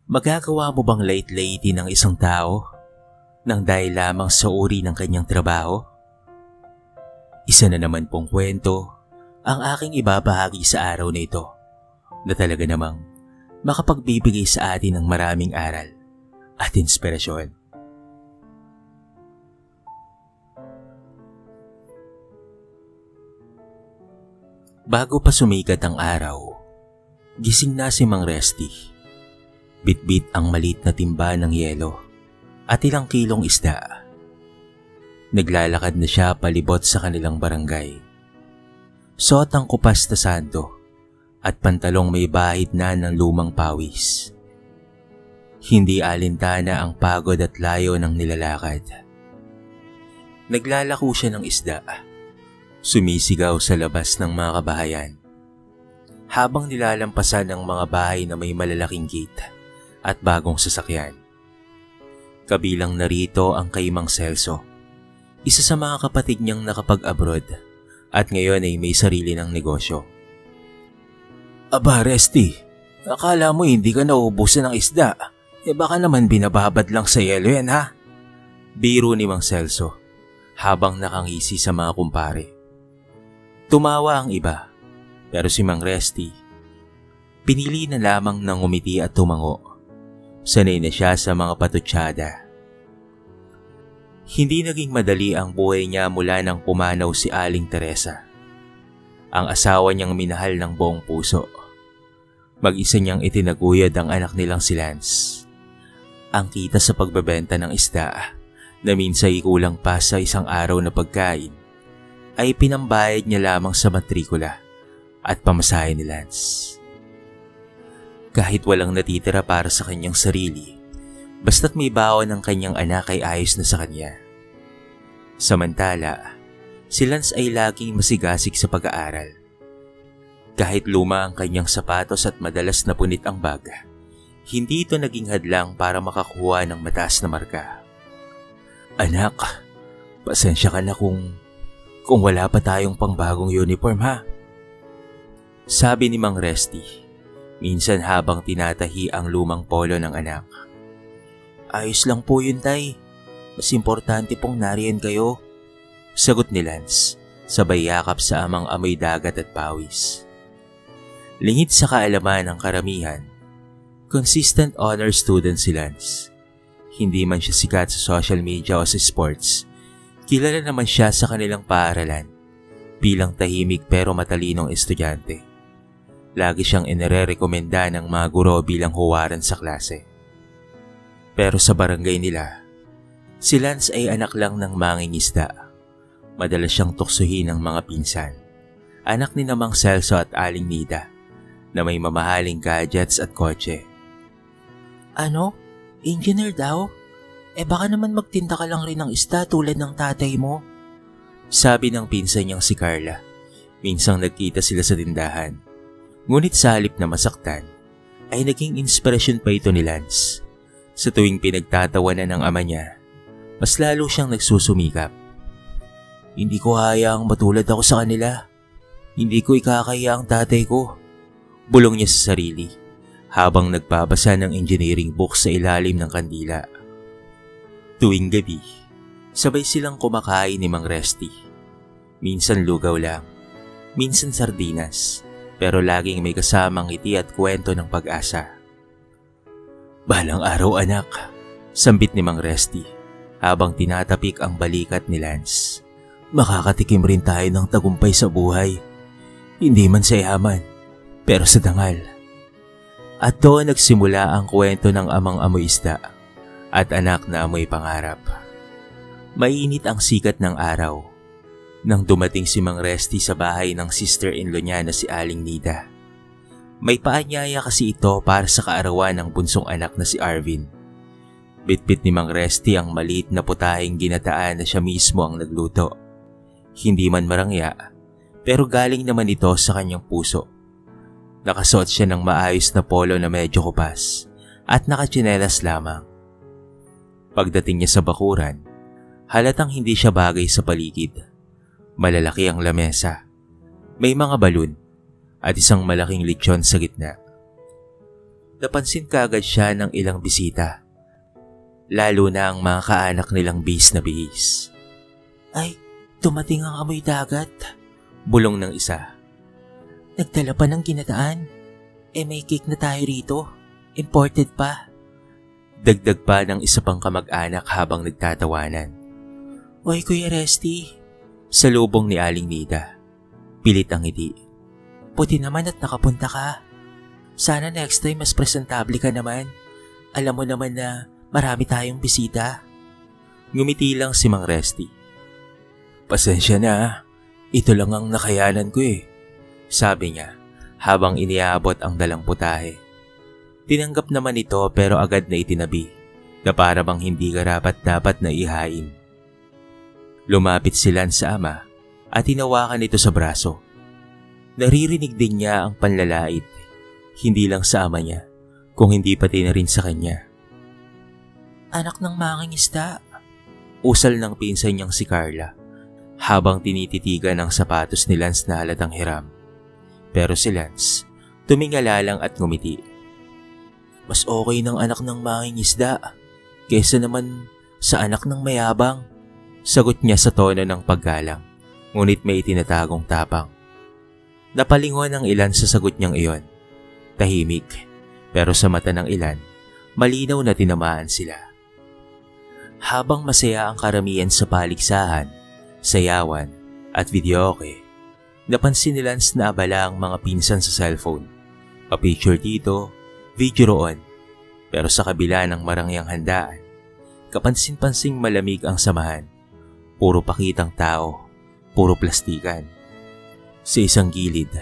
Magagawa mo bang late-late ng isang tao nang dahil lamang sa uri ng kanyang trabaho? Isa na naman pong kwento ang aking ibabahagi sa araw na ito na talaga namang makapagbibigay sa atin ng maraming aral at inspirasyon. Bago pa sumikat ang araw, gising na si Mang Resty. Bitbit ang maliit na timba ng yelo at ilang kilong isda. Naglalakad na siya palibot sa kanilang barangay. Suot ang kupas na sando at pantalong may bahid na ng lumang pawis. Hindi alintana ang pagod at layo ng nilalakad. Naglalako siya ng isda. Sumisigaw sa labas ng mga kabahayan habang nilalampasan ang mga bahay na may malalaking gate at bagong sasakyan. Kabilang narito ang kay Mang Celso, isa sa mga kapatid niyang nakapag-abroad at ngayon ay may sarili ng negosyo. Aba Resty, akala mo hindi ka nauubusan ng isda, baka naman binababad lang sa yelo yan ha? Biro ni Mang Celso habang nakangisi sa mga kumpare. Tumawa ang iba, pero si Mang Resty pinili na lamang ng ngumiti at tumango. Sanay na siya sa mga patutsada. Hindi naging madali ang buhay niya mula nang pumanaw si Aling Teresa, ang asawa niyang minahal ng buong puso. Mag-isa niyang itinaguyod ang anak nilang si Lance. Ang kita sa pagbebenta ng isda na minsan ay kulang pa sa isang araw na pagkain ay pinambayad niya lamang sa matrikula at pamasahe ni Lance. Kahit walang natitira para sa kanyang sarili, basta't may baon ng kanyang anak ay ayos na sa kanya. Samantala, si Lance ay laging masigasig sa pag-aaral. Kahit luma ang kanyang sapatos at madalas na punit ang bag, hindi ito naging hadlang para makakuha ng mataas na marka. Anak, pasensya ka na kung wala pa tayong pangbagong uniform ha? Sabi ni Mang Resty. Minsan habang tinatahi ang lumang polo ng anak. Ayos lang po yun tay. Mas importante pong nariyan kayo. Sagot ni Lance, sabay yakap sa amang amoy dagat at pawis. Lingid sa kaalaman ng karamihan, consistent honor student si Lance. Hindi man siya sikat sa social media o sa sports, kilala naman siya sa kanilang paaralan bilang tahimik pero matalinong estudyante. Lagi siyang inirerekomenda ng mga guro bilang huwaran sa klase. Pero sa barangay nila, si Lance ay anak lang ng mangingisda. Madalas siyang tuksuhin ng mga pinsan. Anak ni Mang Celso at Aling Nida na may mamahaling gadgets at kotse. Ano? Engineer daw? Baka naman magtinda ka lang rin ng isda tulad ng tatay mo. Sabi ng pinsan niyang si Carla. Minsang nagkita sila sa tindahan. Ngunit sa halip na masaktan, ay naging inspirasyon pa ito ni Lance. Sa tuwing pinagtatawanan ng ama niya, mas lalo siyang nagsusumikap. Hindi ko hayaang matulad ako sa kanila. Hindi ko ikakaya ang tatay ko. Bulong niya sa sarili, habang nagbabasa ng engineering book sa ilalim ng kandila. Tuwing gabi, sabay silang kumakain ni Mang Resty. Minsan lugaw lang, minsan sardinas. Pero laging may kasamang ngiti at kwento ng pag-asa. Balang araw anak, sambit ni Mang Resty habang tinatapik ang balikat ni Lance. Makakatikim rin tayo ng tagumpay sa buhay. Hindi man sa yaman, pero sa dangal. At doon nagsimula ang kwento ng amang amoy isda at anak na amoy pangarap. Mainit ang sikat ng araw nang dumating si Mang Resty sa bahay ng sister-in-law niya na si Aling Nida. May paanyaya kasi ito para sa kaarawan ng bunsong anak na si Arvin. Bitbit ni Mang Resty ang maliit na putahing ginataan na siya mismo ang nagluto. Hindi man marangya, pero galing naman ito sa kanyang puso. Nakasuot siya ng maayos na polo na medyo kupas at nakatsinelas lamang. Pagdating niya sa bakuran, halatang hindi siya bagay sa paligid. Malalaki ang lamesa. May mga balon at isang malaking lechon sa gitna. Napansin kaagad siya ng ilang bisita, lalo na ang mga kaanak nilang bihis na bihis. Ay, dumating ang amoy dagat, bulong ng isa. Nagdala pa ng ginataan. May cake na tayo rito. Imported pa. Dagdag pa ng isa pang kamag-anak habang nagtatawanan. Oy, Kuya Resty, salubong ni Aling Nida. Pilit ang ngiti. Puti naman at nakapunta ka. Sana next time mas presentable ka naman. Alam mo naman na marami tayong bisita. Ngumiti lang si Mang Resty. Pasensya na, ito lang ang nakayanan ko sabi niya habang iniabot ang dalang putahe. Tinanggap naman ito pero agad na itinabi na para bang hindi karapat-dapat na ihain. Lumapit si Lance sa ama at hinawakan ito sa braso. Naririnig din niya ang panlalait, hindi lang sa ama niya, kung hindi pati na rin sa kanya. Anak ng manging isda, usal ng pinsan niyang si Carla habang tinititigan ang sapatos ni Lance na halatang hiram. Pero si Lance, tumingala lang at ngumiti. Mas okay ng anak ng manging isda kesa naman sa anak ng mayabang, sagot niya sa tono ng paggalang, ngunit may itinatagong tapang. Napalingon ang ilan sa sagot niyang iyon. Tahimik, pero sa mata ng ilan, malinaw na tinamaan sila. Habang masaya ang karamihan sa paligsahan, sayawan at videoke, napansin ni Lance na abala ang mga pinsan sa cellphone. Pa-picture dito, video roon. Pero sa kabila ng marangyang handaan, kapansin-pansing malamig ang samahan. Puro pakitang tao, puro plastikan. Sa isang gilid,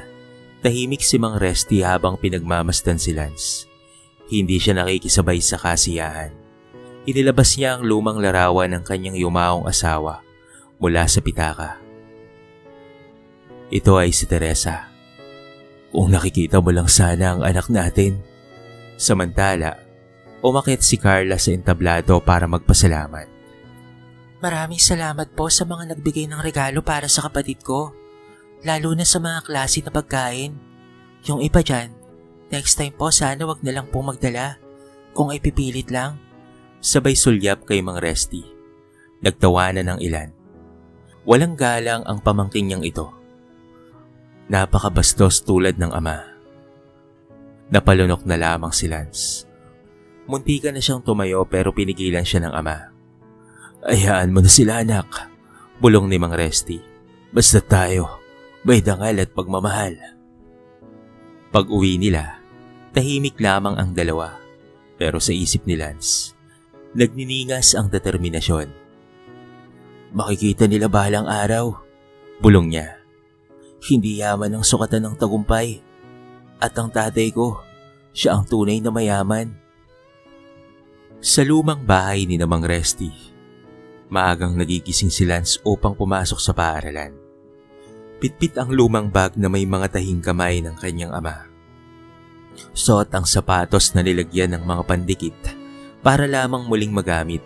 tahimik si Mang Resty habang pinagmamasdan si Lance. Hindi siya nakikisabay sa kasiyahan. Inilabas niya ang lumang larawan ng kanyang yumaong asawa mula sa pitaka. Ito ay si Teresa. Kung nakikita mo lang sana ang anak natin. Samantala, umakyat si Carla sa entablado para magpasalamat. Maraming salamat po sa mga nagbigay ng regalo para sa kapatid ko. Lalo na sa mga klase na pagkain. Yung iba dyan, next time po sana wag na lang pong magdala. Kung ay pipilit lang. Sabay sulyap kay Mang Resty. Nagtawanan ng ilan. Walang galang ang pamangkin niyang ito. Napakabastos tulad ng ama. Napalunok na lamang si Lance. Muntika na siyang tumayo pero pinigilan siya ng ama. Hayaan mo na sila anak, bulong ni Mang Resty. Basta tayo, may dangal at pagmamahal. Pag uwi nila, tahimik lamang ang dalawa. Pero sa isip ni Lance, nagniningas ang determinasyon. Makikita nila balang araw, bulong niya. Hindi yaman ang sukatan ng tagumpay. At ang tatay ko, siya ang tunay na mayaman. Sa lumang bahay ni Mang Resty, maagang nagigising si Lance upang pumasok sa paaralan. Pitpit ang lumang bag na may mga tahing kamay ng kanyang ama. Suot ang sapatos na nilagyan ng mga pandikit para lamang muling magamit.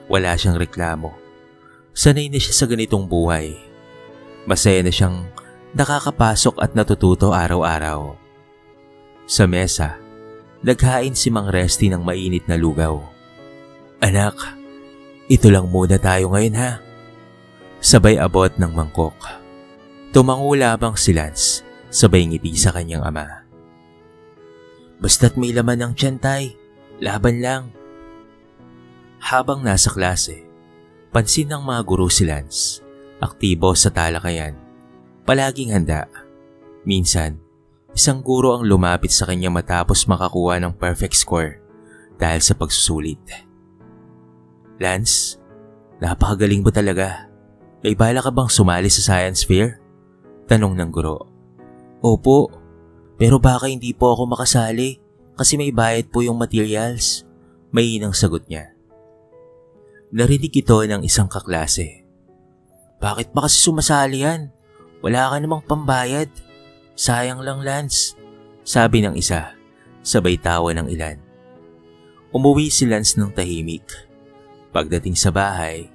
Wala siyang reklamo. Sanay na siya sa ganitong buhay. Masaya na siyang nakakapasok at natututo araw-araw. Sa mesa, naghain si Mang Resty ng mainit na lugaw. Anak, ito lang muna tayo ngayon ha. Sabay abot ng mangkok. Tumango lamang si Lance, sabay ngiti sa kanyang ama. Basta't may laman ng tiyan tay, laban lang. Habang nasa klase, pansin ng mga guro si Lance, aktibo sa talakayan. Palaging handa. Minsan, isang guro ang lumapit sa kanya matapos makakuha ng perfect score dahil sa pagsusulit. Lance, napakagaling mo talaga. May bala ka bang sumali sa science fair? Tanong ng guro. Opo, pero baka hindi po ako makasali kasi may bayad po yung materials. Mainang sagot niya. Narinig ito ng isang kaklase. Bakit ba kasi sumasali yan? Wala ka namang pambayad. Sayang lang, Lance. Sabi ng isa, sabay tawa ng ilan. Umuwi si Lance ng tahimik. Pagdating sa bahay,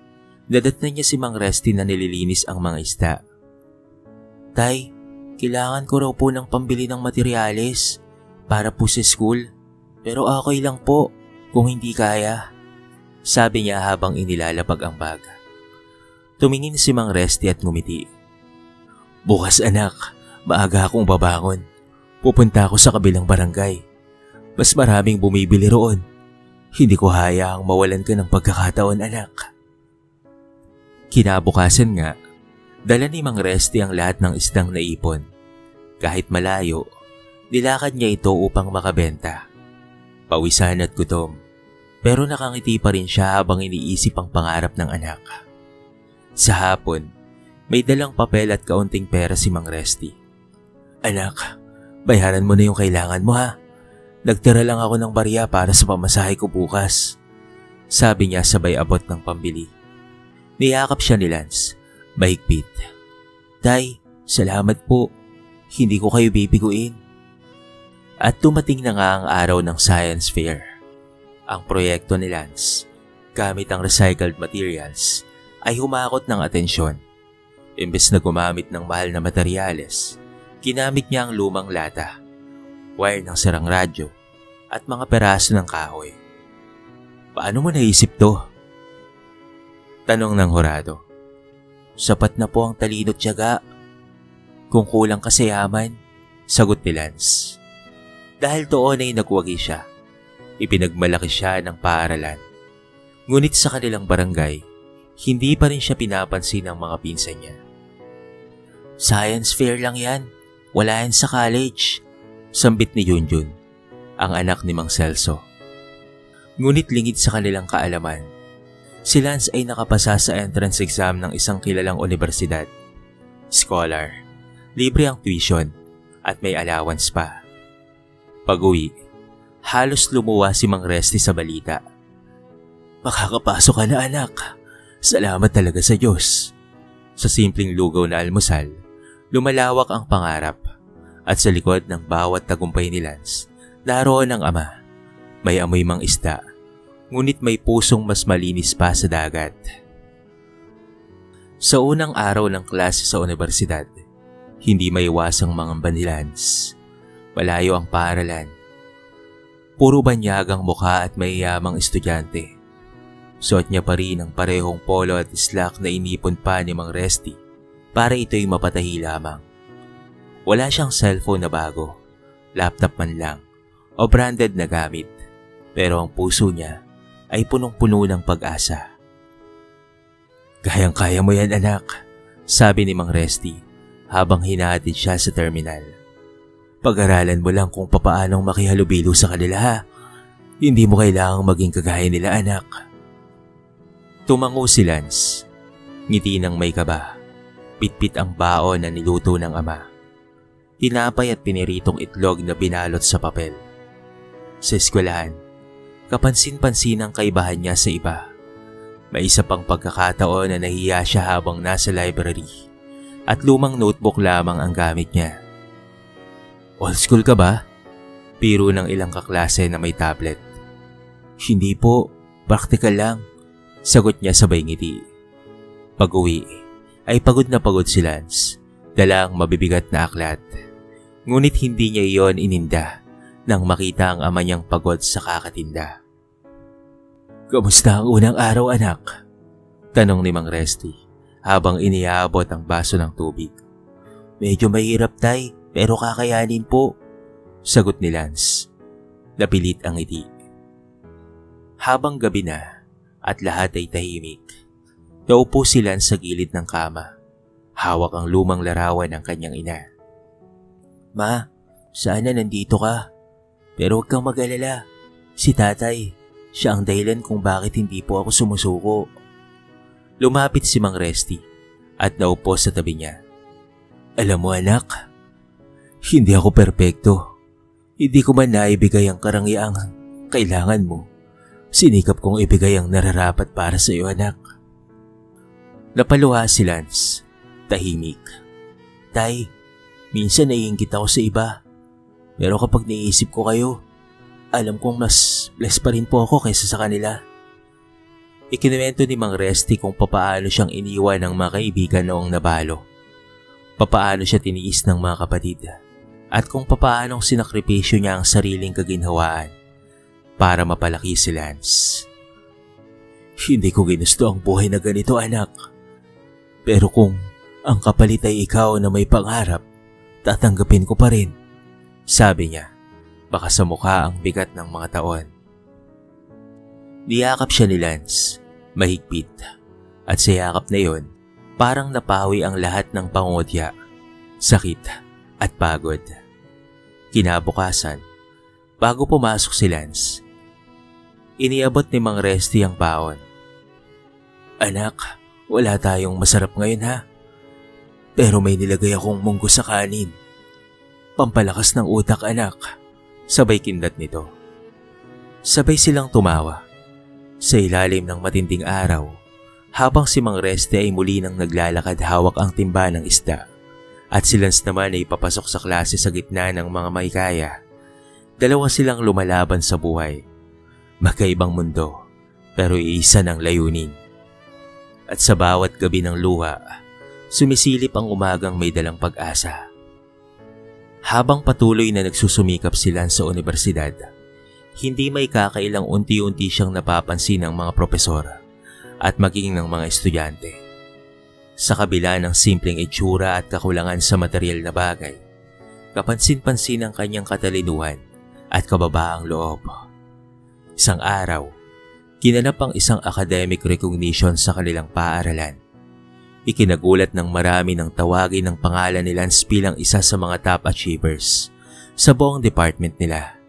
dadatnan niya si Mang Resty na nililinis ang mga isda. Tay, kailangan ko raw po ng pambili ng materyales para po sa school. Pero okay lang po kung hindi kaya, sabi niya habang inilalapag ang bag. Tumingin si Mang Resty at ngumiti. Bukas anak, maaga akong babangon. Pupunta ako sa kabilang barangay. Mas maraming bumibili roon. Hindi ko hayaang mawalan ka ng pagkakataon anak. Kinabukasan nga, dala ni Mang Resty ang lahat ng isdang naipon. Kahit malayo, nilakad niya ito upang makabenta. Pawisan at gutom, pero nakangiti pa rin siya habang iniisip ang pangarap ng anak. Sa hapon, may dalang papel at kaunting pera si Mang Resty. Anak, bayaran mo na yung kailangan mo ha. Nagtira lang ako ng barya para sa pamasahe ko bukas, sabi niya sabay abot ng pambili. Niyakap siya ni Lance, mahigpit. Tay, salamat po. Hindi ko kayo bibiguin. At dumating na nga ang araw ng science fair. Ang proyekto ni Lance, gamit ang recycled materials, ay humakot ng atensyon. Imbes na gumamit ng mahal na materyales, ginamit niya ang lumang lata, wire ng sirang radyo, at mga peraso ng kahoy. Paano mo naisip to? Tanong ng hurado. Sapat na po ang talino't tiyaga. Kung kulang ka sa yaman, sagot ni Lance. Dahil doon ay nagwagi siya, ipinagmalaki siya ng paaralan. Ngunit sa kanilang barangay, hindi pa rin siya pinapansin ng mga pinsan niya. Science fair lang yan, wala yan sa college, sambit ni Junjun, ang anak ni Mang Celso. Ngunit lingid sa kanilang kaalaman, si Lance ay nakapasa sa entrance exam ng isang kilalang universidad. Scholar, libre ang tuition at may allowance pa. Pag-uwi, halos lumuwa si Mang Resty sa balita. Makakapasok ka na anak. Salamat talaga sa Diyos. Sa simpleng lugaw na almusal, lumalawak ang pangarap at sa likod ng bawat tagumpay ni Lance, naroon ang ama. May amoy mang isda, ngunit may pusong mas malinis pa sa dagat. Sa unang araw ng klase sa universidad, hindi maiwasang mangamba ni Lance. Malayo ang paaralan. Puro banyagang mukha at mayayamang estudyante. Suot niya pa rin ang parehong polo at slack na inipon pa ni Mang Resty para ito'y mapatahi lamang. Wala siyang cellphone na bago, laptop man lang, o branded na gamit. Pero ang puso niya ay punong-puno ng pag-asa. Kayang-kaya mo yan anak, sabi ni Mang Resty habang hinahatid siya sa terminal. Pag-aralan mo lang kung papaanong makihalubilo sa kanila ha. Hindi mo kailangang maging kagaya nila anak. Tumango si Lance. Ngiti ng may kaba. Pitpit ang baon na niluto ng ama. Tinapay at piniritong itlog na binalot sa papel. Sa eskwelahan, kapansin-pansin ang kaibahan niya sa iba. May isa pang pagkakataon na nahiya siya habang nasa library at lumang notebook lamang ang gamit niya. Old school ka ba? Biro ng ilang kaklase na may tablet. Hindi po, practical lang, sagot niya sabay ngiti. Pag-uwi ay pagod na pagod si Lance, dala ang mabibigat na aklat. Ngunit hindi niya iyon ininda nang makita ang ama niyang pagod sa kakatinda. Kamusta ang unang araw anak? Tanong ni Mang Resty habang iniabot ang baso ng tubig. Medyo mahirap tay. Pero kakayanin po, sagot ni Lance. Napilit ang ngiti. Habang gabi na at lahat ay tahimik, naupo si Lance sa gilid ng kama. Hawak ang lumang larawan ng kanyang ina. Ma, sana nandito ka. Pero huwag kang mag-alala. Si tatay, siya ang dahilan kung bakit hindi po ako sumusuko. Lumapit si Mang Resty at naupo sa tabi niya. Alam mo anak, hindi ako perpekto. Hindi ko man naibigay ang karangyang kailangan mo. Sinikap kong ibigay ang nararapat para sa iyo, anak. Napaluha si Lance. Tahimik. Tay, minsan naiingit ako sa iba. Pero kapag naisip ko kayo, alam kong mas blessed pa rin po ako kaysa sa kanila. Ikinuwento ni Mang Resty kung papaano siyang iniwan ng mga kaibigan noong nabalo. Papaano siya tiniis ng mga kapatid. At kung papaanong sinakripisyo niya ang sariling kaginhawaan para mapalaki si Lance. Hindi ko ginusto ang buhay na ganito, anak. Pero kung ang kapalit ay ikaw na may pangarap, tatanggapin ko pa rin, sabi niya, baka sa mukha ang bigat ng mga taon. Niyakap siya ni Lance, mahigpit, at sa yakap na yon, parang napawi ang lahat ng pangungutya, sakit at pagod. Kinabukasan, bago pumasok si Lance, iniabot ni Mang Resty ang baon. Anak, wala tayong masarap ngayon ha. Pero may nilagay akong munggo sa kanin. Pampalakas ng utak, anak, sabay kindat nito. Sabay silang tumawa. Sa ilalim ng matinding araw, habang si Mang Resty ay muli nang naglalakad hawak ang timba ng isda, at si Lance naman ay papasok sa klase sa gitna ng mga maikaya. Dalawa silang lumalaban sa buhay. Magkaibang mundo, pero iisa ng layunin. At sa bawat gabi ng luha, sumisilip ang umagang may dalang pag-asa. Habang patuloy na nagsusumikap si Lance sa universidad, hindi may kakailang unti-unti siyang napapansin ng mga propesor at maging ng mga estudyante. Sa kabila ng simpleng itsura at kakulangan sa material na bagay, kapansin-pansin ang kanyang katalinuhan at kababaang loob. Isang araw, kinanap ang isang academic recognition sa kanilang paaralan. Ikinagulat ng marami ng tawagin ng pangalan ni Lance bilang isa sa mga top achievers sa buong department nila.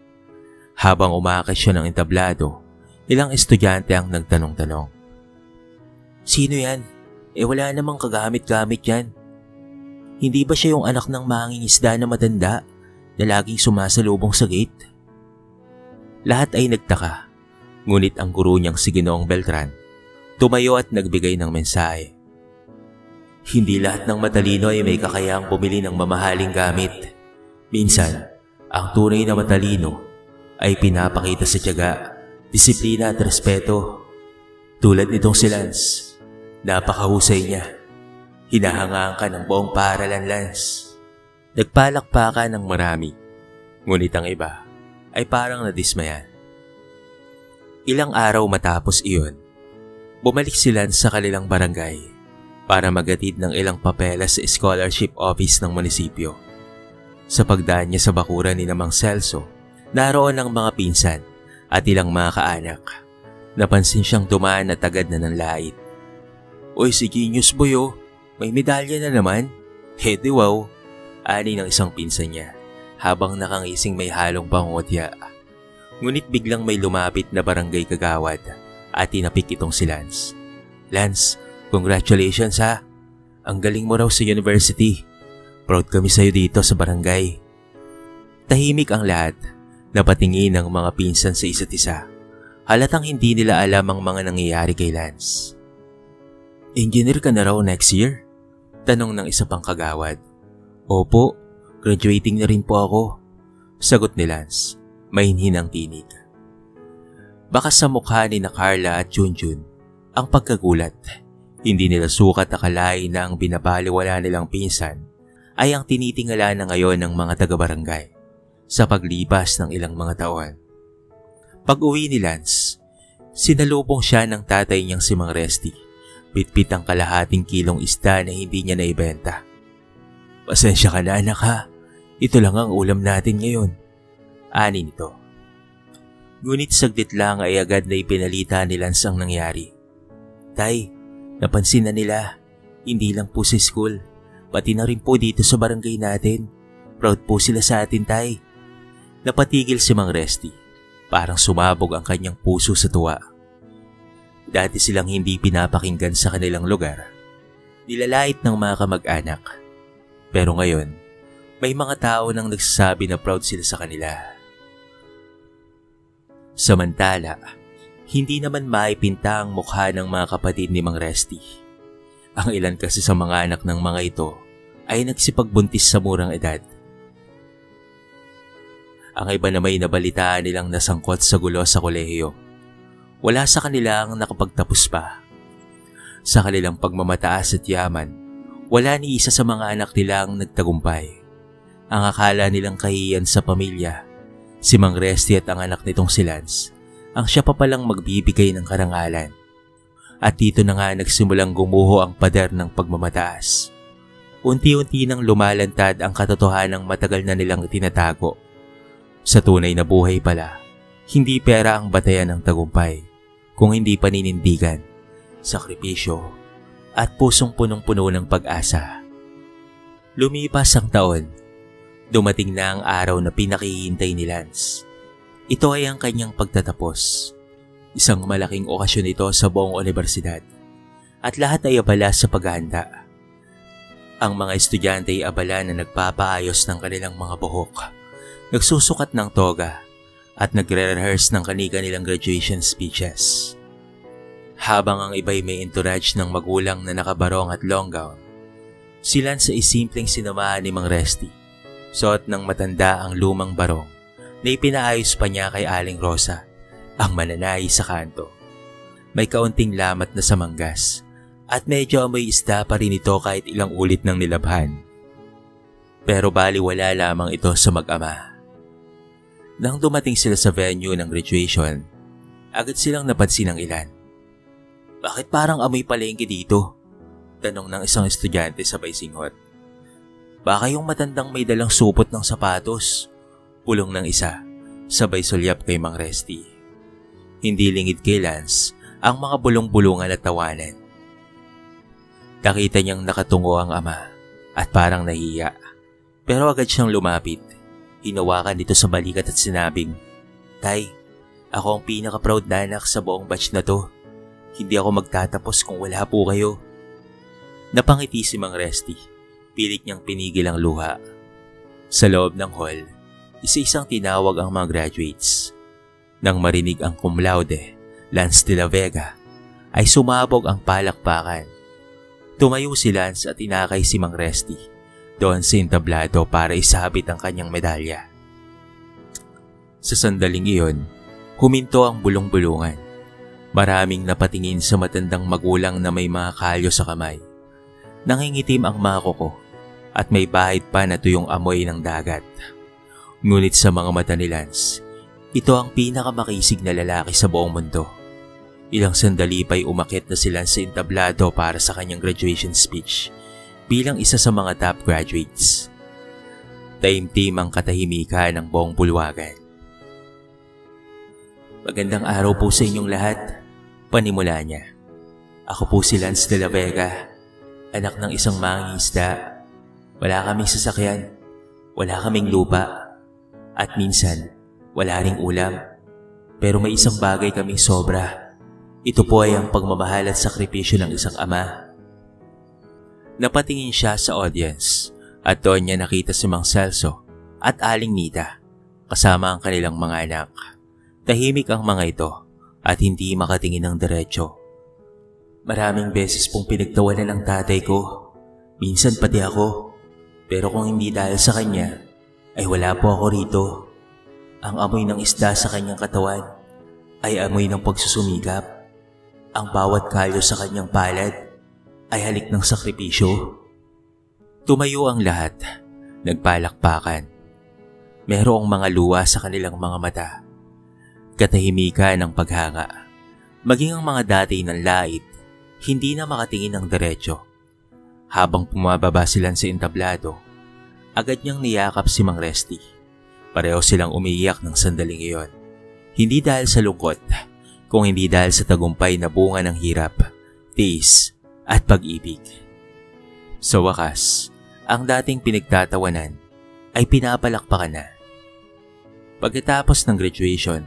Habang umaakit siya ng entablado, ilang estudyante ang nagtanong-tanong. Sino yan? Wala namang kagamit-gamit yan. Hindi ba siya yung anak ng mangingisda na matanda na laging sumasalubong sa gate? Lahat ay nagtaka, ngunit ang guro niyang si Ginoong Beltran tumayo at nagbigay ng mensahe. Hindi lahat ng matalino ay may kakayahang bumili ng mamahaling gamit. Minsan, ang tunay na matalino ay pinapakita sa tiyaga, disiplina at respeto. Tulad nitong si Lance, napakahusay niya. Hinahangaan ka ng buong paaralan, Lance. Nagpalakpakan ng marami, ngunit ang iba ay parang nadismayan. Ilang araw matapos iyon, bumalik si Lance sa kanilang barangay para magatid ng ilang papeles sa scholarship office ng munisipyo. Sa pagdaan niya sa bakuran ni Mang Celso, naroon ang mga pinsan at ilang mga kaanak. Napansin siyang dumaan at agad na nanlait. Oy, si Genius Boy, may medalya na naman. Hede wow, ani ng isang pinsan niya habang nakangising may halong pangungutya. Ngunit biglang may lumapit na barangay kagawad at tinapik itong si Lance. Lance, congratulations ha. Ang galing mo raw sa university. Proud kami sa'yo dito sa barangay. Tahimik ang lahat. Napatingin ang mga pinsan sa isa't isa. Halatang hindi nila alam ang mga nangyayari kay Lance. Engineer ka na raw next year? Tanong ng isa pang kagawad. Opo, graduating na rin po ako. Sagot ni Lance, may hinang tinig. Baka sa mukha ni na Carla at Junjun ang pagkagulat. Hindi nila sukat akalain na ang binabaliwala nilang pinsan ay ang tinitingala na ngayon ng mga taga-barangay sa paglipas ng ilang mga taon. Pag-uwi ni Lance, sinalubong siya ng tatay niyang si Mang Resty. Bitbit ang kalahating kilong isda na hindi niya naibenta. Pasensya ka na, anak ha. Ito lang ang ulam natin ngayon. Ani nito. Ngunit saglit lang ay agad na ipinalita ni Lance ang nangyari. Tay, napansin na nila. Hindi lang po sa school, pati na rin po dito sa barangay natin. Proud po sila sa atin, tay. Napatigil si Mang Resty. Parang sumabog ang kanyang puso sa tuwa. Dati silang hindi pinapakinggan sa kanilang lugar. Nilalait ng mga kamag-anak. Pero ngayon, may mga tao nang nagsasabi na proud sila sa kanila. Samantala, hindi naman maipinta ang mukha ng mga kapatid ni Mang Resty. Ang ilan kasi sa mga anak ng mga ito ay nagsipagbuntis sa murang edad. Ang iba na may nabalitaan nilang nasangkot sa gulo sa kolehiyo. Wala sa kanilang nakapagtapos pa. Sa kanilang pagmamataas at yaman, wala ni isa sa mga anak nilang nagtagumpay. Ang akala nilang kahiyan sa pamilya, si Mang Resty at ang anak nitong si Lance ang siya pa palang magbibigay ng karangalan. At dito na nga nagsimulang gumuho ang pader ng pagmamataas. Unti-unti nang lumalantad ang katotohanang matagal na nilang tinatago. Sa tunay na buhay pala, hindi pera ang batayan ng tagumpay, kung hindi paninindigan, sakripisyo, at pusong punong-puno ng pag-asa. Lumipas ang taon, dumating na ang araw na pinakihintay ni Lance. Ito ay ang kanyang pagtatapos. Isang malaking okasyon ito sa buong universidad, at lahat ay abala sa paghahanda. Ang mga estudyante ay abala na nagpapaayos ng kanilang mga buhok, nagsusukat ng toga, at nagre-rehearse ng kanilang graduation speeches. Habang ang iba'y may entourage ng magulang na nakabarong at long gown, si Lance ay simpleng sinamahan ni Mang Resty. Suot ng matanda ang lumang barong na ipinaayos pa niya kay Aling Rosa, ang mananahi sa kanto. May kaunting lamat na sa manggas at medyo amoy isda pa rin ito kahit ilang ulit ng nilabhan. Pero baliwala lamang ito sa mag-ama. Nang dumating sila sa venue ng graduation, agad silang napansin ng ilan. "Bakit parang amoy palengke dito?" tanong ng isang estudyante sabay singhot. "Baka yung matandang may dalang supot ng sapatos," pulong ng isa, sabay sulyap kay Mang Resty. Hindi lingid kay Lance ang mga bulong-bulungan at tawanan. Nakita niyang nakatungo ang ama at parang nahiya, pero agad siyang lumapit. Hinawakan nito sa balikat at sinabing, "Tay, ako ang pinaka-proud na anak sa buong batch na to. Hindi ako magtatapos kung wala po kayo." Napangiti si Mang Resty. Pilit niyang pinigil ang luha. Sa loob ng hall, isa-isang tinawag ang mga graduates. Nang marinig ang cum laude, Lance de la Vega, ay sumabog ang palakpakan. Tumayo si Lance at inakay si Mang Resty doon sa entablado para isabit ang kanyang medalya. Sa sandaling iyon, huminto ang bulong-bulungan. Maraming napatingin sa matandang magulang na may mga kalyo sa kamay. Nangingitim ang mga kuko at may bahid pa na tuyong amoy ng dagat. Ngunit sa mga mata ni Lance, ito ang pinakamakisig na lalaki sa buong mundo. Ilang sandali pa'y umakyat na si Lance sa entablado para sa kanyang graduation speech bilang isa sa mga top graduates. Taimtim ang katahimikan ng buong bulwagan. "Magandang araw po sa inyong lahat," panimula niya. "Ako po si Lance de la Vega, anak ng isang mangingisda. Wala kaming sasakyan, wala kaming lupa, at minsan wala ring ulam. Pero may isang bagay kaming sobra. Ito po ay ang pagmamahal at sakripisyo ng isang ama." Napatingin siya sa audience at doon niya nakita si Mang Celso at Aling Nita kasama ang kanilang mga anak. Tahimik ang mga ito at hindi makatingin ng diretso. "Maraming beses pong pinagtawanan ng tatay ko, minsan pati ako. Pero kung hindi dahil sa kanya, ay wala po ako rito. Ang amoy ng isda sa kanyang katawan ay amoy ng pagsusumikap. Ang bawat kalyo sa kanyang palad ay halik ng sakripisyo." Tumayo ang lahat, nagpalakpakan. Merong mga luha sa kanilang mga mata. Katahimikan ng paghanga. Maging ang mga dati ng lait, hindi na makatingin ng diretso. Habang pumababa sila sa entablado, agad niyang niyakap si Mang Resty. Pareho silang umiiyak ng sandaling iyon. Hindi dahil sa lungkot, kung hindi dahil sa tagumpay na bunga ng hirap, tiis, at pag-ibig. Sa wakas, ang dating pinagtatawanan ay pinapalakpakan na. Pagkatapos ng graduation,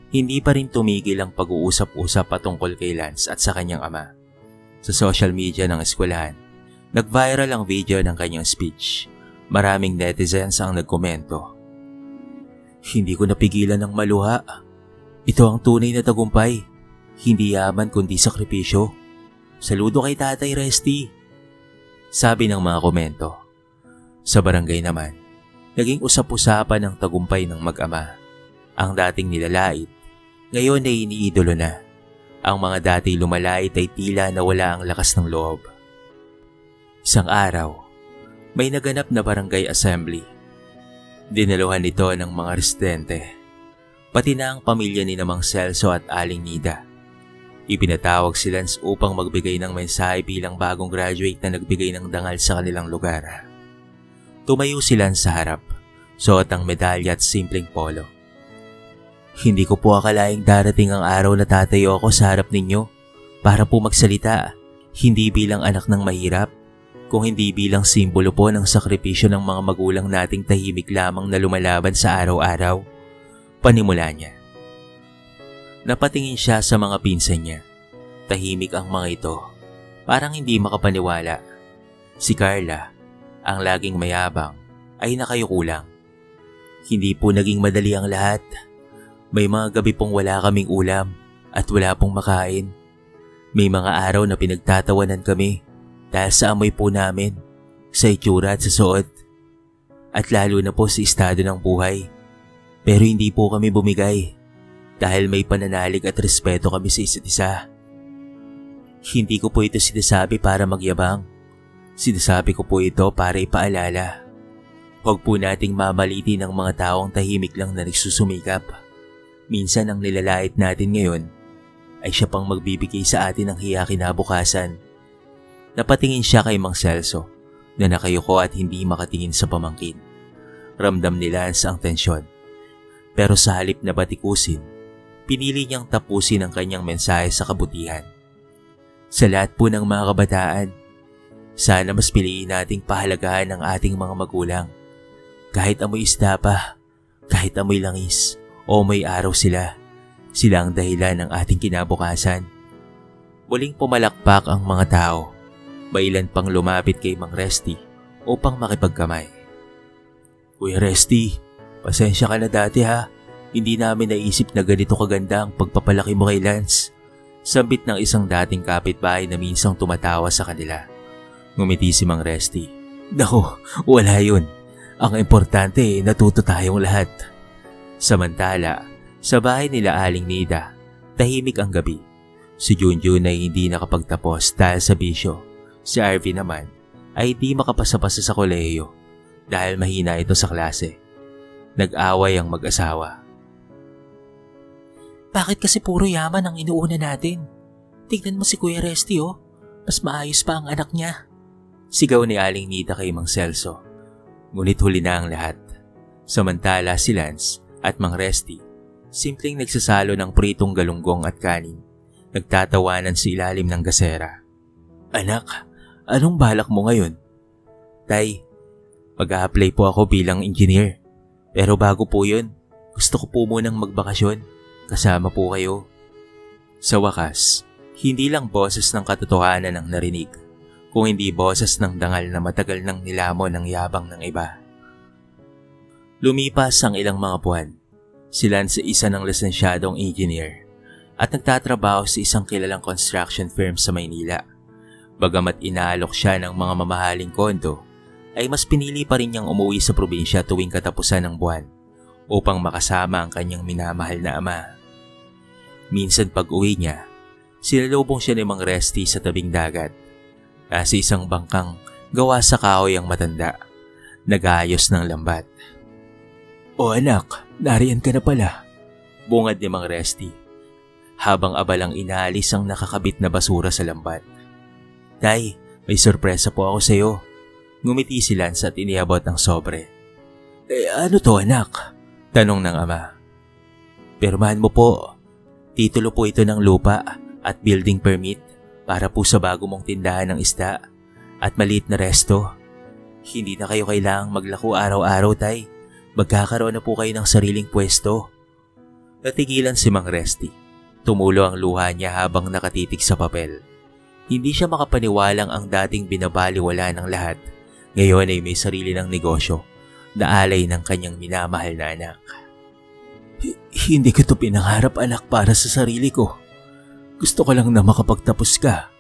hindi pa rin tumigil ang pag-uusap-usap patungkol kay Lance at sa kanyang ama. Sa social media ng eskwelahan, nag-viral ang video ng kanyang speech. Maraming netizens ang nagkomento. "Hindi ko napigilan ng maluha. Ito ang tunay na tagumpay. Hindi yaman kundi sakripisyo. Saludo kay Tatay Resty," sabi ng mga komento. Sa barangay naman, naging usap-usapan ang tagumpay ng mag-ama. Ang dating nilalait, ngayon ay iniidolo na. Ang mga dati lumalait ay tila nawala ang lakas ng loob. Isang araw, may naganap na barangay assembly. Dinaluhan ito ng mga residente. pati na ang pamilya ni Mang Celso at Aling Nida. Ipinatawag si Lance upang magbigay ng mensahe bilang bagong graduate na nagbigay ng dangal sa kanilang lugar. Tumayo si Lance sa harap, suot ang medalya at simpleng polo. Hindi ko po akalaing darating ang araw na tatayo ako sa harap ninyo para po magsalita, hindi bilang anak ng mahirap, kung hindi bilang simbolo po ng sakripisyo ng mga magulang nating tahimik lamang na lumalaban sa araw-araw. Panimula niya. Napatingin siya sa mga pinsan niya. Tahimik ang mga ito. Parang hindi makapaniwala. Si Carla, ang laging mayabang, ay nakayuko lang. Hindi po naging madali ang lahat. May mga gabi pong wala kaming ulam at wala pong makain. May mga araw na pinagtatawanan kami dahil sa amoy po namin, sa itsura at sa suot. At lalo na po sa estado ng buhay. Pero hindi po kami bumigay. Dahil may pananalig at respeto kami sa isa't isa. Hindi ko po ito sinasabi para magyabang. Sinasabi ko po ito para ipaalala. Huwag po nating mamalitin ang mga taong tahimik lang na nagsusumikap. Minsan ang nilalait natin ngayon ay siya pang magbibigay sa atin ng hiya kinabukasan. Napatingin siya kay Mang Celso na nakayuko at hindi makatingin sa pamangkin. Ramdam ni Lance ang tensyon. Pero sa halip na batikusin, pinili niyang tapusin ang kanyang mensahe sa kabutihan. Sa lahat po ng mga kabataan, sana mas piliin nating pahalagahan ang ating mga magulang. Kahit amoy isda pa, kahit amoy langis, o may araw sila ang dahilan ng ating kinabukasan. Muling pumalakpak ang mga tao. Mailan pang lumapit kay Mang Resty upang makipagkamay. Kuya Resty, pasensya ka na dati ha. Hindi namin naisip na ganito kaganda ang pagpapalaki mo kay Lance. Sambit ng isang dating kapitbahay na minsang tumatawa sa kanila. Ngumiti si Mang Resty. Naku, wala yun. Ang importante natuto tayong lahat. Samantala, sa bahay nila Aling Nida, tahimik ang gabi. Si Junjun ay hindi nakapagtapos dahil sa bisyo. Si Arvin naman ay hindi makapasa-pasa sa kolehiyo dahil mahina ito sa klase. Nag-away ang mag-asawa. Bakit kasi puro yaman ang inuuna natin? Tignan mo si Kuya Resty oh, mas maayos pa ang anak niya. Sigaw ni Aling Nida kay Mang Celso. Ngunit huli na ang lahat. Samantala si Lance at Mang Resty, simpleng nagsasalo ng pritong galunggong at kanin. Nagtatawanan sa ilalim ng gasera. Anak, anong balak mo ngayon? Tay, mag-a-apply po ako bilang engineer. Pero bago po yun, gusto ko po munang magbakasyon. Kasama po kayo. Sa wakas, hindi lang boses ng katotohanan ang narinig, kung hindi boses ng dangal na matagal nang nilamon ng yabang ng iba. Lumipas ang ilang mga buwan. Si Lance isa ng lisensyadong engineer at nagtatrabaho sa isang kilalang construction firm sa Maynila. Bagamat inaalok siya ng mga mamahaling kondo, ay mas pinili pa rin niyang umuwi sa probinsya tuwing katapusan ng buwan upang makasama ang kanyang minamahal na ama. Minsan pag-uwi niya, sinalubong siya ni Mang Resty sa tabing dagat. Nasa isang bangkang gawa sa kahoy ang matanda, nag-aayos ng lambat. O anak, nariyan ka na pala, bungad ni Mang Resty, habang abalang inaalis ang nakakabit na basura sa lambat. Tay, may sorpresa po ako sa iyo. Ngumiti si Lance at iniabot ang sobre. Ano to anak? Tanong ng ama. Pirmahan mo po. Titulo po ito ng lupa at building permit para po sa bago mong tindahan ng isda at maliit na resto. Hindi na kayo kailangang maglako araw-araw, tay. Magkakaroon na po kayo ng sariling pwesto. Natigilan si Mang Resty. Tumulo ang luha niya habang nakatitig sa papel. Hindi siya makapaniwalang ang dating binabaliwala ng lahat. Ngayon ay may sarili ng negosyo na alay ng kanyang minamahal na anak. Hindi ko ito pinangarap anak para sa sarili ko. Gusto ko lang na makapagtapos ka.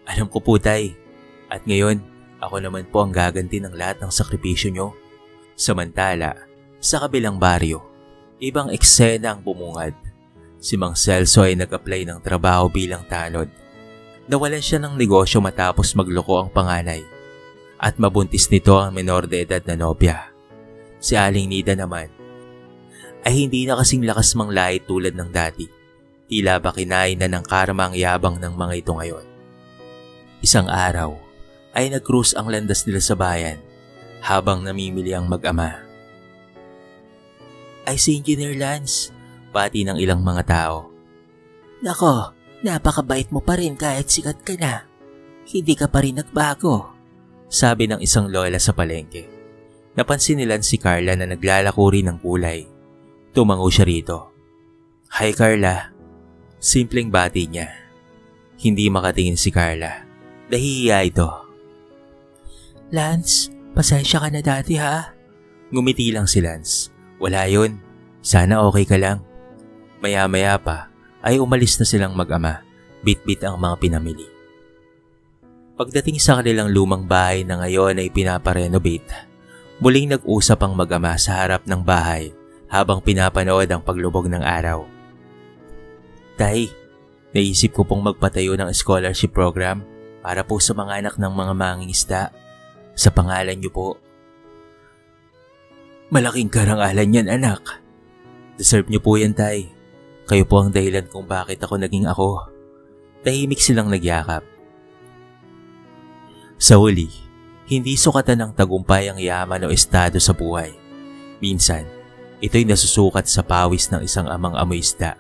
Alam ko po tay. At ngayon, ako naman po ang gaganti ng lahat ng sakripisyo nyo. Samantala, sa kabilang baryo, ibang eksena ang bumungad. Si Mang Celso ay nag-apply ng trabaho bilang tanod. Nawalan siya ng negosyo matapos magloko ang panganay. At mabuntis nito ang menor de edad na nobya. Si Aling Nida naman, ay hindi na kasing lakas manglait tulad ng dati. Tila ba kinain na ng karma ang yabang ng mga ito ngayon. Isang araw ay nag-cruise ang landas nila sa bayan habang namimili ang mag-ama. Ay si Engineer Lance, pati ng ilang mga tao. Nako, napakabait mo pa rin kahit sikat ka na. Hindi ka pa rin nagbago, sabi ng isang lola sa palengke. Napansin nila si Carla na naglalako rin ng kulay. Tumango siya rito. Hi Carla. Simpleng bati niya. Hindi makatingin si Carla. Nahihiya ito. Lance, pasensya ka na dati ha? Ngumiti lang si Lance. Wala yun. Sana okay ka lang. Maya-maya pa ay umalis na silang mag-ama. Bit-bit ang mga pinamili. Pagdating sa kanilang lumang bahay na ngayon ay pinaparenovate, muling nag-usap ang mag-ama sa harap ng bahay habang pinapanood ang paglubog ng araw. Tay, naisip ko pong magpatayo ng scholarship program para po sa mga anak ng mga mangingisda. Sa pangalan niyo po. Malaking karangalan yan anak. Deserve niyo po yan tay. Kayo po ang dahilan kung bakit ako naging ako. Tahimik silang nagyakap. Sa huli, hindi sukatan ng tagumpay ang yaman o estado sa buhay. Minsan, ito'y nasusukat sa pawis ng isang amang amoy isda.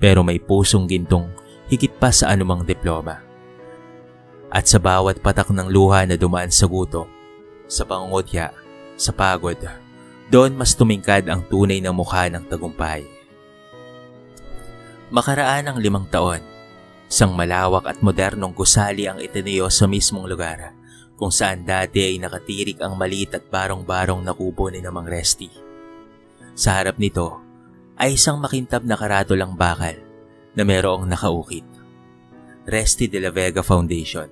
Pero may pusong gintong higit pa sa anumang diploma. At sa bawat patak ng luha na dumaan sa gutom, sa pangungutya, sa pagod, doon mas tumingkad ang tunay na mukha ng tagumpay. Makaraan ng 5 taon, isang malawak at modernong gusali ang itinayo sa mismong lugar kung saan dati ay nakatirik ang maliit at barong-barong na kubo ni Mang Resty. Sa harap nito, ay isang makintab na karatolang bakal na mayroong nakaukit. Resty de la Vega Foundation.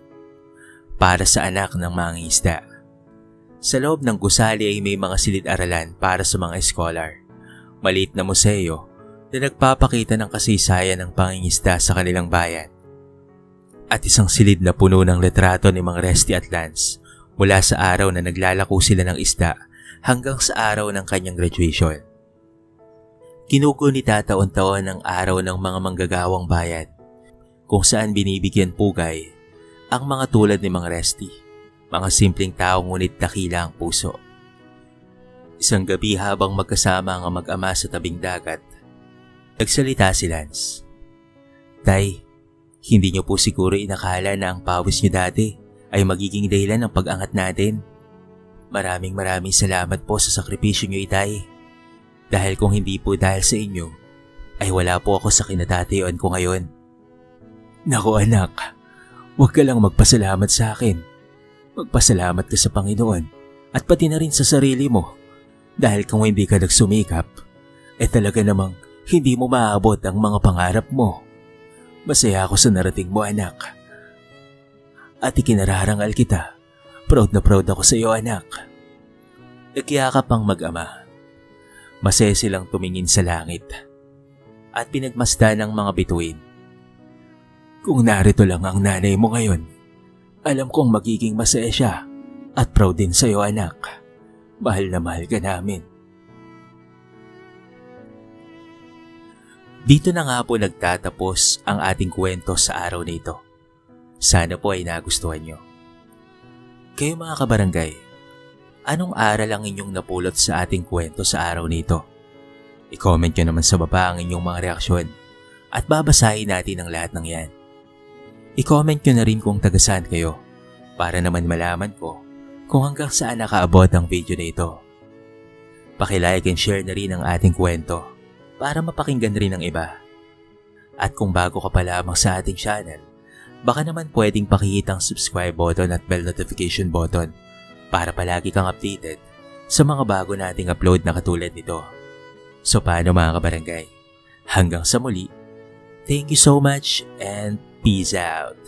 Para sa anak ng mangingisda. Sa loob ng gusali ay may mga silid-aralan para sa mga scholar. Maliit na museo na nagpapakita ng kasaysayan ng pangingisda sa kanilang bayan. At isang silid na puno ng litrato ni Mang Resty at Lance mula sa araw na naglalako sila ng isda hanggang sa araw ng kanyang graduation. Kinukunita taon-taon ang araw ng mga manggagawang bayan kung saan binibigyan pugay ang mga tulad ni Mang Resty, mga simpleng tao ngunit dakila ang puso. Isang gabi habang magkasama ang mag-ama sa tabing dagat, nagsalita si Lance. Tay, hindi niyo po siguro inakala na ang pawis niyo dati ay magiging dahilan ng pag-angat natin. Maraming salamat po sa sakripisyo niyo, Itay. Dahil kung hindi po dahil sa inyo, ay wala po ako sa kinatatayuan ko ngayon. Naku anak, huwag ka lang magpasalamat sa akin. Magpasalamat ka sa Panginoon at pati na rin sa sarili mo. Dahil kung hindi ka nagsumikap, talaga namang hindi mo maaabot ang mga pangarap mo. Masaya ako sa narating mo anak. At ikinararangal kita. Proud na proud ako sa iyo anak. Nagyakap ang mag-ama. Masaya silang tumingin sa langit at pinagmasdan ng mga bituin. Kung narito lang ang nanay mo ngayon, alam kong magiging masaya siya at proud din sa iyo anak. Mahal na mahal ka namin. Dito na nga po nagtatapos ang ating kwento sa araw na ito. Sana po ay nagustuhan nyo. Kayo mga kabarangay, anong aral ang inyong napulot sa ating kwento sa araw nito? I-comment nyo naman sa baba ang inyong mga reaksyon at babasahin natin ang lahat ng yan. I-comment nyo na rin kung taga-saan kayo para naman malaman ko kung hanggang saan nakaabot ang video na ito. Paki-like and share na rin ang ating kwento para mapakinggan rin ng iba. At kung bago ka pa lamang sa ating channel, baka naman pwedeng pakihit ang subscribe button at bell notification button para palagi kang updated sa mga bago nating upload na katulad nito. So paano mga kabarangay? Hanggang sa muli, thank you so much and peace out.